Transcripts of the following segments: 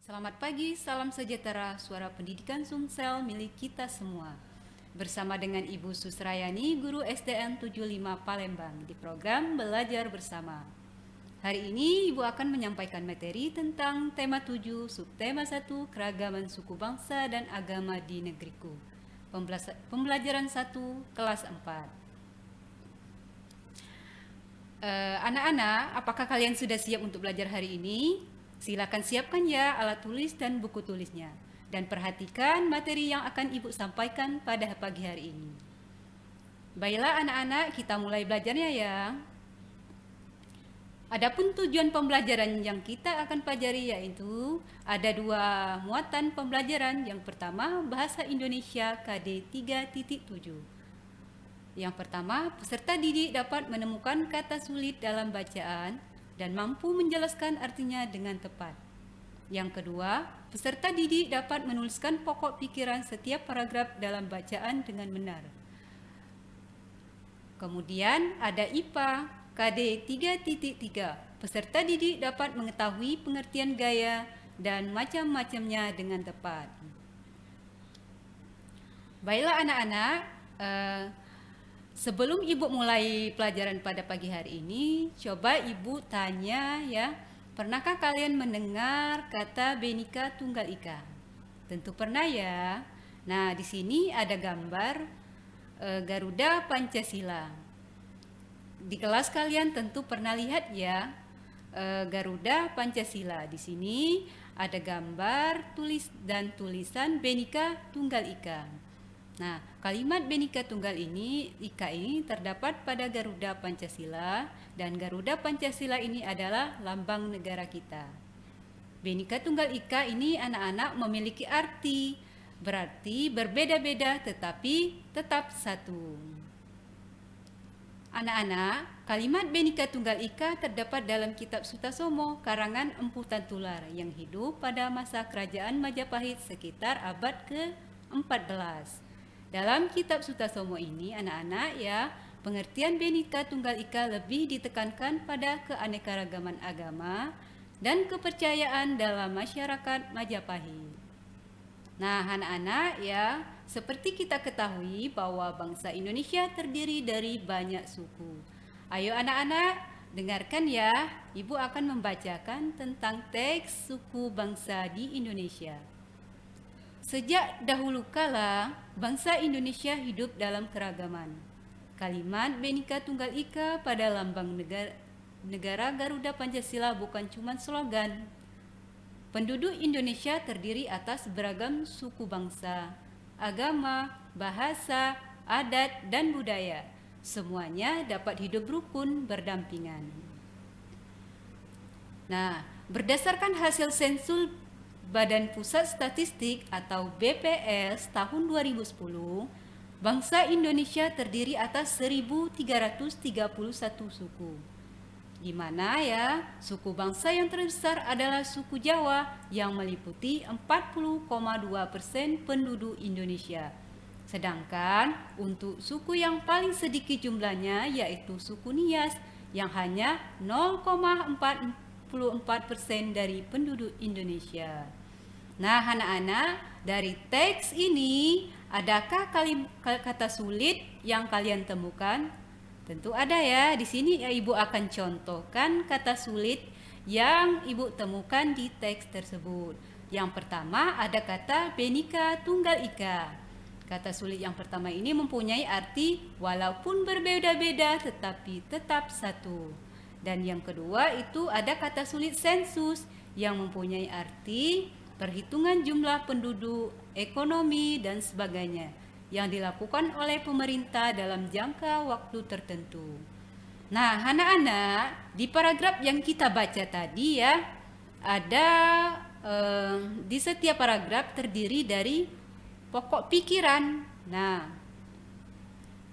Selamat pagi, salam sejahtera, suara pendidikan Sumsel milik kita semua. Bersama dengan Ibu Susrayani, Guru SDN 75 Palembang di program Belajar Bersama. Hari ini Ibu akan menyampaikan materi tentang tema 7, subtema 1, keragaman suku bangsa dan agama di negeriku. Pembelajaran 1, kelas 4. Anak-anak, apakah kalian sudah siap untuk belajar hari ini? Silakan siapkan ya alat tulis dan buku tulisnya. Dan perhatikan materi yang akan Ibu sampaikan pada pagi hari ini. Baiklah anak-anak, kita mulai belajarnya ya. Adapun tujuan pembelajaran yang kita akan pelajari yaitu ada dua muatan pembelajaran. Yang pertama, Bahasa Indonesia KD 3.7. Yang pertama, peserta didik dapat menemukan kata sulit dalam bacaan dan mampu menjelaskan artinya dengan tepat. Yang kedua, peserta didik dapat menuliskan pokok pikiran setiap paragraf dalam bacaan dengan benar. Kemudian ada IPA KD 3.3. Peserta didik dapat mengetahui pengertian gaya dan macam-macamnya dengan tepat. Baiklah anak-anak, sebelum Ibu mulai pelajaran pada pagi hari ini, coba Ibu tanya ya, pernahkah kalian mendengar kata Bhinneka Tunggal Ika? Tentu pernah ya. Nah, di sini ada gambar Garuda Pancasila. Di kelas kalian tentu pernah lihat ya Garuda Pancasila. Di sini ada gambar tulisan Bhinneka Tunggal Ika. Nah, kalimat Bhinneka Tunggal Ika ini terdapat pada Garuda Pancasila, dan Garuda Pancasila ini adalah lambang negara kita. Bhinneka Tunggal Ika ini anak-anak memiliki arti, berarti berbeda-beda tetapi tetap satu. Anak-anak, kalimat Bhinneka Tunggal Ika terdapat dalam kitab Sutasoma karangan Empu Tantular yang hidup pada masa kerajaan Majapahit sekitar abad ke-14. Dalam kitab Sutasoma ini, anak-anak ya, pengertian Bhinneka Tunggal Ika lebih ditekankan pada keanekaragaman agama dan kepercayaan dalam masyarakat Majapahit. Nah, anak-anak ya, seperti kita ketahui bahwa bangsa Indonesia terdiri dari banyak suku. Ayo anak-anak, dengarkan ya, Ibu akan membacakan tentang teks suku bangsa di Indonesia. Sejak dahulu kala, bangsa Indonesia hidup dalam keragaman. Kalimat Bhinneka Tunggal Ika pada lambang negara Garuda Pancasila bukan cuma slogan. Penduduk Indonesia terdiri atas beragam suku bangsa, agama, bahasa, adat, dan budaya. Semuanya dapat hidup rukun berdampingan. Nah, berdasarkan hasil sensus Badan Pusat Statistik atau BPS tahun 2010, bangsa Indonesia terdiri atas 1.331 suku. Di mana ya, suku bangsa yang terbesar adalah suku Jawa yang meliputi 40,2% penduduk Indonesia. Sedangkan untuk suku yang paling sedikit jumlahnya yaitu suku Nias yang hanya 0,44% dari penduduk Indonesia. Nah, anak-anak, dari teks ini adakah kata sulit yang kalian temukan? Tentu ada ya. Di sini ya, Ibu akan contohkan kata sulit yang Ibu temukan di teks tersebut. Yang pertama ada kata Bhinneka Tunggal Ika. Kata sulit yang pertama ini mempunyai arti walaupun berbeda-beda tetapi tetap satu. Dan yang kedua itu ada kata sulit sensus yang mempunyai arti perhitungan jumlah penduduk, ekonomi, dan sebagainya yang dilakukan oleh pemerintah dalam jangka waktu tertentu. Nah, anak-anak, di paragraf yang kita baca tadi ya, ada di setiap paragraf terdiri dari pokok pikiran. Nah,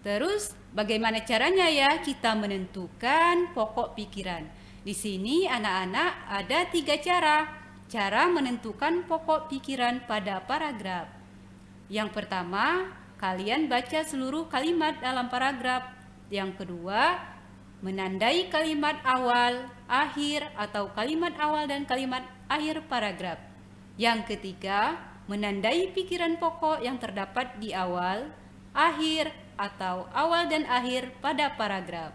terus bagaimana caranya ya kita menentukan pokok pikiran? Di sini anak-anak ada 3 cara menentukan pokok pikiran pada paragraf. Yang pertama, kalian baca seluruh kalimat dalam paragraf. Yang kedua, menandai kalimat awal, akhir, atau kalimat awal dan kalimat akhir paragraf. Yang ketiga, menandai pikiran pokok yang terdapat di awal, akhir, atau awal dan akhir pada paragraf.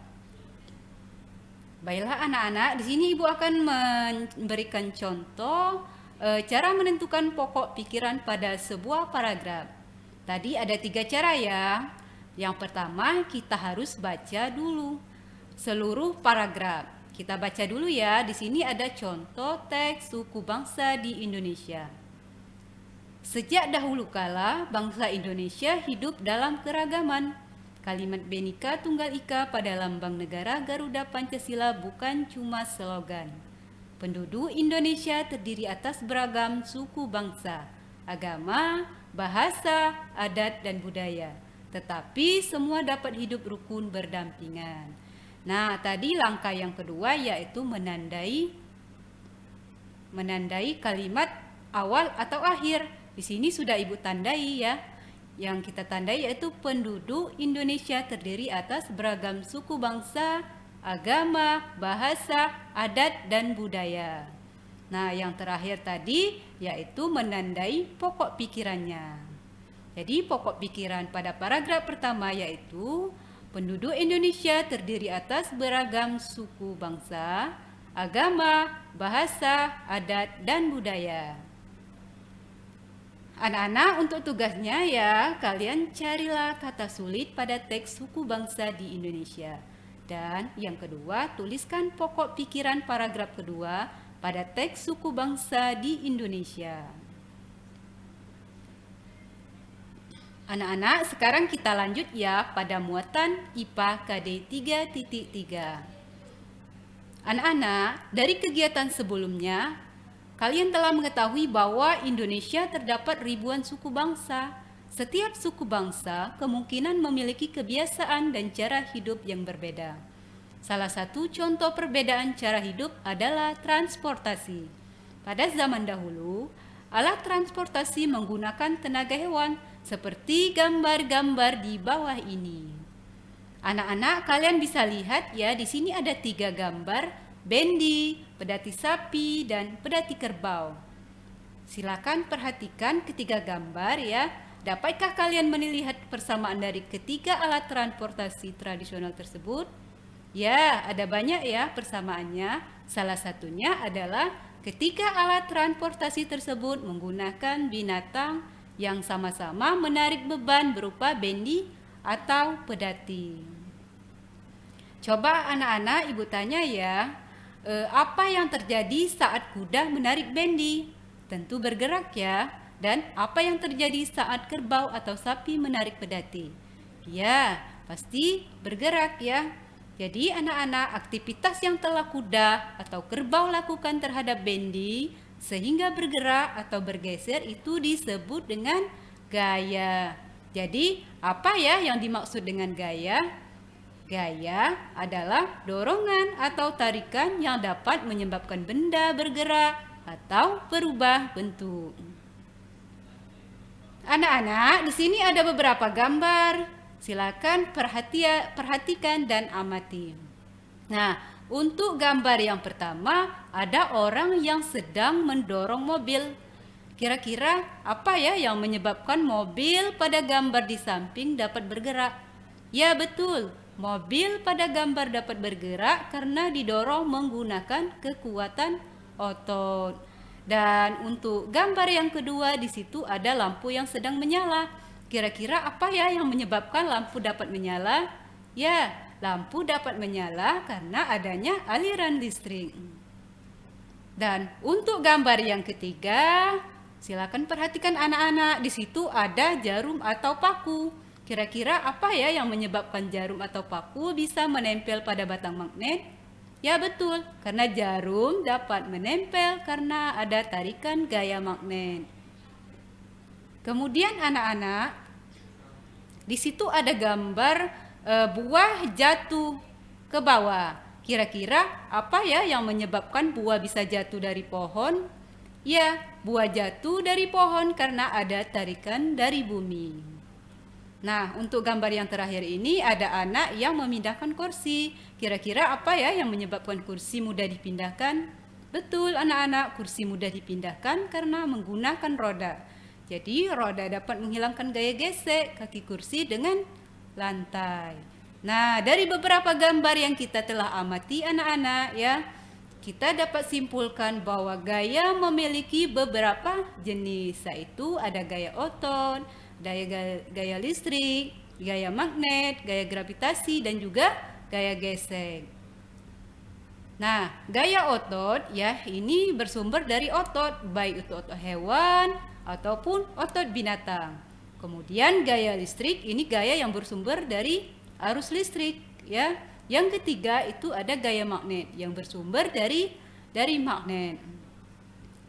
Baiklah anak-anak, di sini Ibu akan memberikan contoh cara menentukan pokok pikiran pada sebuah paragraf. Tadi ada 3 cara ya. Yang pertama, kita harus baca dulu seluruh paragraf. Kita baca dulu ya. Di sini ada contoh teks suku bangsa di Indonesia. Sejak dahulu kala, bangsa Indonesia hidup dalam keragaman. Kalimat Bhinneka Tunggal Ika pada lambang negara Garuda Pancasila bukan cuma slogan. Penduduk Indonesia terdiri atas beragam suku bangsa, agama, bahasa, adat, dan budaya. Tetapi semua dapat hidup rukun berdampingan. Nah, tadi langkah yang kedua yaitu menandai kalimat awal atau akhir. Di sini sudah Ibu tandai ya. Yang kita tandai yaitu penduduk Indonesia terdiri atas beragam suku bangsa, agama, bahasa, adat, dan budaya. Nah, yang terakhir tadi yaitu menandai pokok pikirannya. Jadi pokok pikiran pada paragraf pertama yaitu penduduk Indonesia terdiri atas beragam suku bangsa, agama, bahasa, adat, dan budaya. Anak-anak, untuk tugasnya ya, kalian carilah kata sulit pada teks suku bangsa di Indonesia. Dan yang kedua, tuliskan pokok pikiran paragraf kedua pada teks suku bangsa di Indonesia. Anak-anak, sekarang kita lanjut ya pada muatan IPA KD 3.3. Anak-anak, dari kegiatan sebelumnya, kalian telah mengetahui bahwa Indonesia terdapat ribuan suku bangsa. Setiap suku bangsa kemungkinan memiliki kebiasaan dan cara hidup yang berbeda. Salah satu contoh perbedaan cara hidup adalah transportasi. Pada zaman dahulu, alat transportasi menggunakan tenaga hewan seperti gambar-gambar di bawah ini. Anak-anak, kalian bisa lihat ya, di sini ada 3 gambar, bendi, pedati sapi, dan pedati kerbau. Silakan perhatikan ketiga gambar ya. Dapatkah kalian melihat persamaan dari ketiga alat transportasi tradisional tersebut? Ya, ada banyak ya persamaannya. Salah satunya adalah ketiga alat transportasi tersebut menggunakan binatang yang sama-sama menarik beban berupa bendi atau pedati. Coba anak-anak Ibu tanya ya, apa yang terjadi saat kuda menarik bendi? Tentu bergerak ya. Dan apa yang terjadi saat kerbau atau sapi menarik pedati? Ya, pasti bergerak ya. Jadi anak-anak, aktivitas yang telah kuda atau kerbau lakukan terhadap bendi sehingga bergerak atau bergeser itu disebut dengan gaya. Jadi apa ya yang dimaksud dengan gaya? Gaya adalah dorongan atau tarikan yang dapat menyebabkan benda bergerak atau berubah bentuk. Anak-anak, di sini ada beberapa gambar. Silakan perhatikan dan amati. Nah, untuk gambar yang pertama ada orang yang sedang mendorong mobil. Kira-kira apa ya yang menyebabkan mobil pada gambar di samping dapat bergerak? Ya betul. Mobil pada gambar dapat bergerak karena didorong menggunakan kekuatan otot. Dan untuk gambar yang kedua di situ ada lampu yang sedang menyala. Kira-kira apa ya yang menyebabkan lampu dapat menyala? Ya, lampu dapat menyala karena adanya aliran listrik. Dan untuk gambar yang ketiga, silakan perhatikan anak-anak. Di situ ada jarum atau paku. Kira-kira apa ya yang menyebabkan jarum atau paku bisa menempel pada batang magnet? Ya betul, karena jarum dapat menempel karena ada tarikan gaya magnet. Kemudian anak-anak, di situ ada gambar buah jatuh ke bawah. Kira-kira apa ya yang menyebabkan buah bisa jatuh dari pohon? Ya, buah jatuh dari pohon karena ada tarikan dari bumi. Nah, untuk gambar yang terakhir ini ada anak yang memindahkan kursi. Kira-kira apa ya yang menyebabkan kursi mudah dipindahkan? Betul anak-anak, kursi mudah dipindahkan karena menggunakan roda. Jadi roda dapat menghilangkan gaya gesek kaki kursi dengan lantai. Nah, dari beberapa gambar yang kita telah amati anak-anak ya, kita dapat simpulkan bahwa gaya memiliki beberapa jenis, yaitu ada gaya otot, gaya listrik, gaya magnet, gaya gravitasi, dan juga gaya gesek. Nah, gaya otot ya ini bersumber dari otot, baik itu otot hewan ataupun otot binatang. Kemudian gaya listrik ini gaya yang bersumber dari arus listrik ya. Yang ketiga itu ada gaya magnet yang bersumber dari magnet.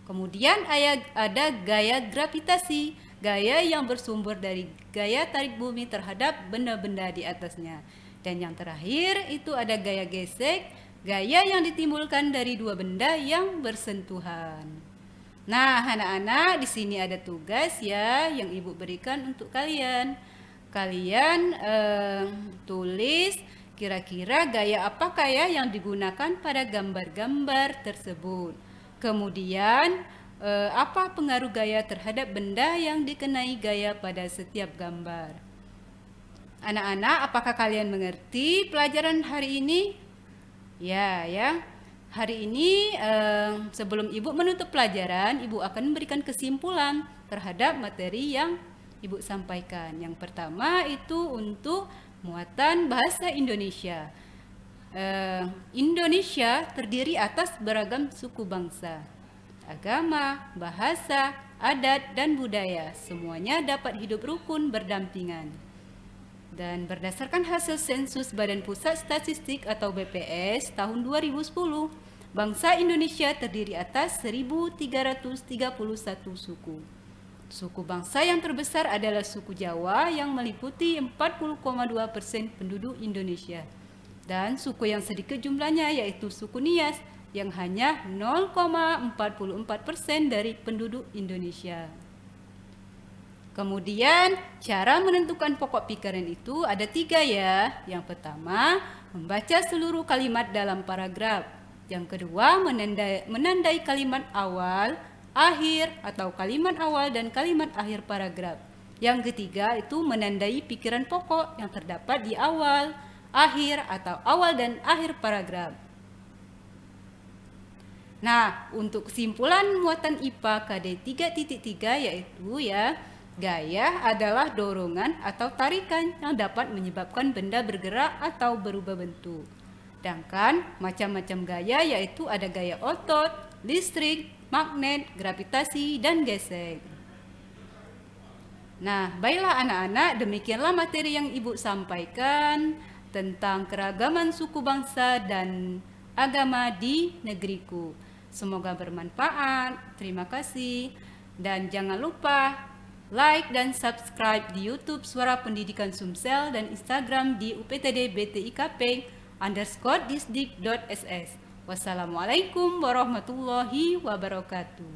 Kemudian ada gaya gravitasi, gaya yang bersumber dari gaya tarik bumi terhadap benda-benda di atasnya. Dan yang terakhir itu ada gaya gesek, gaya yang ditimbulkan dari dua benda yang bersentuhan. Nah, anak-anak, di sini ada tugas ya yang Ibu berikan untuk kalian. Kalian tulis kira-kira gaya apakah ya yang digunakan pada gambar-gambar tersebut. Kemudian apa pengaruh gaya terhadap benda yang dikenai gaya pada setiap gambar. Anak-anak, apakah kalian mengerti pelajaran hari ini? Ya. Hari ini sebelum Ibu menutup pelajaran, Ibu akan memberikan kesimpulan terhadap materi yang Ibu sampaikan. Yang pertama itu untuk muatan bahasa Indonesia. Indonesia terdiri atas beragam suku bangsa, agama, bahasa, adat, dan budaya. Semuanya dapat hidup rukun berdampingan. Dan berdasarkan hasil sensus Badan Pusat Statistik atau BPS tahun 2010, bangsa Indonesia terdiri atas 1.331 suku. Suku bangsa yang terbesar adalah suku Jawa yang meliputi 40,2% penduduk Indonesia. Dan suku yang sedikit jumlahnya yaitu suku Nias yang hanya 0,44% dari penduduk Indonesia. Kemudian cara menentukan pokok pikiran itu ada 3 ya. Yang pertama, membaca seluruh kalimat dalam paragraf. Yang kedua, menandai kalimat awal, akhir atau kalimat awal dan kalimat akhir paragraf. Yang ketiga itu menandai pikiran pokok yang terdapat di awal, akhir atau awal dan akhir paragraf. Nah, untuk kesimpulan muatan IPA KD 3.3 yaitu ya, gaya adalah dorongan atau tarikan yang dapat menyebabkan benda bergerak atau berubah bentuk. Sedangkan macam-macam gaya yaitu ada gaya otot, listrik, magnet, gravitasi, dan gesek. Nah, baiklah anak-anak, demikianlah materi yang Ibu sampaikan tentang keragaman suku bangsa dan agama di negeriku. Semoga bermanfaat. Terima kasih. Dan jangan lupa like dan subscribe di YouTube Suara Pendidikan Sumsel dan Instagram di uptd_btikp_disdik.ss. Wassalamualaikum warahmatullahi wabarakatuh.